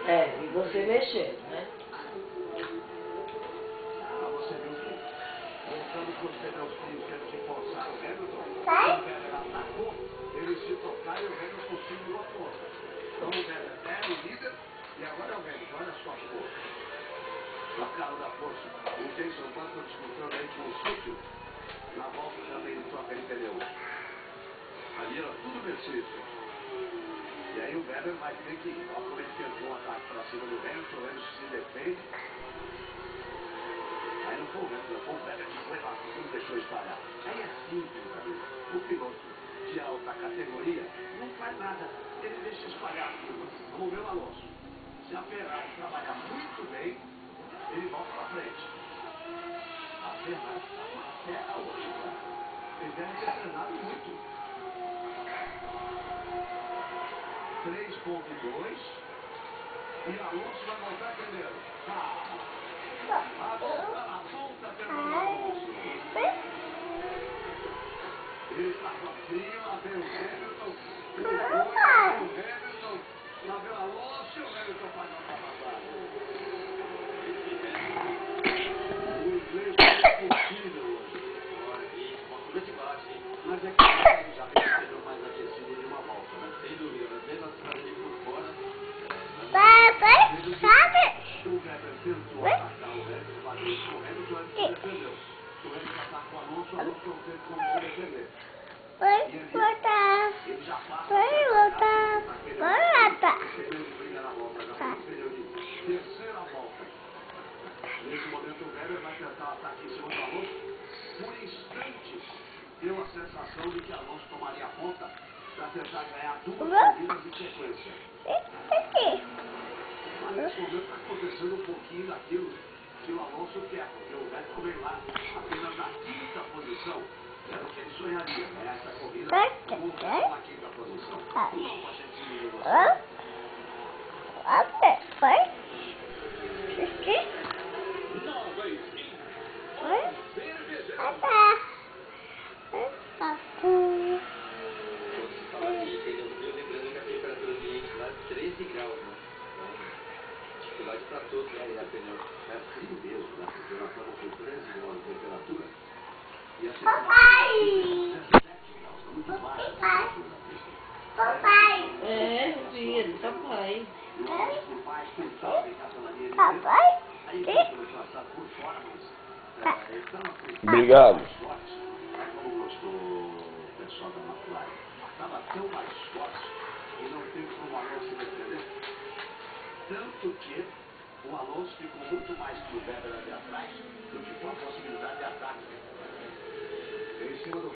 É, e você mexendo, né? Você viu que voltando para os pneus frios que eles impulsaram o Hamilton, o Weber atacou, eles se tocaram e o Hamilton seguiu a ponta. Então o Weber era o líder e agora é o Hamilton, olha só a força. O carro da força. O Jason Button disputando aí com o Sítio. Na volta também ele troca de pneu. Ali era tudo Mercedes. E aí o Weber vai ter que, ó, como ele tentou um ataque para cima do Hamilton, o Hamilton se defende. Aí não foi o Hamilton, foi o Weber que foi lá, que não deixou espalhar. Aí é simples, amigo. O piloto de alta categoria não faz nada. Ele deixa espalhar tudo. Vamos ver o Alonso. Se a Ferrari trabalhar muito bem, ele volta para frente. A Ferrari está uma terra hoje, cara. Eles devem ter treinado muito. 3.2. E Alonso vai voltar primeiro. A volta na ponta pelo Alonso. Ele está sozinho, lá vem o Hamilton. O Hamilton. Lá vem o Alonso e o Hamilton faz a ultrapassagem. O inglês é impossível hoje. Olha, e uma curva de baixo, hein? Mas é que já perceberam mais aquecido de uma volta, né? Sem dúvida, mas mesmo assim ali por fora. Sabe? O Weber tentou atacar o Hamilton, bateu com o Hamilton, antes se defendeu. O Hamilton atacou o Alonso não teve como se defender. Vai voltar. Ele já passa. Vai voltar. Vai voltar. Pneu de primeira volta, já foi pneu de terceira volta. Nesse momento o Weber vai tentar o ataque em cima do Alonso. Por instantes, deu a sensação de que Alonso tomaria a ponta para tentar ganhar duas corridas em sequência. Mas nesse momento está acontecendo um pouquinho daquilo que o Alonso quer, porque o Vettel vem lá apenas na quinta posição. Era o que ele sonharia, ganhar essa corrida com na quinta posição. Não, a gente se liga você. Para todos, é frio mesmo, né? Porque nós estamos com 13 graus de temperatura. E a Papai! 17 graus, está muito baixa a temperatura da pista. Papai! É, filho, papai. E o Alonso por baixo, tentando ficar pela linha de Papai? aí ele começou a passar por fora, mas ele estava Obrigado. forte. Aí como gostou o pessoal da McLaren. Estava tão mais forte e não teve como o Alonso se defender. Tanto que o Alonso ficou muito mais pro Weber ali atrás do que com a possibilidade de ataque. Em cima do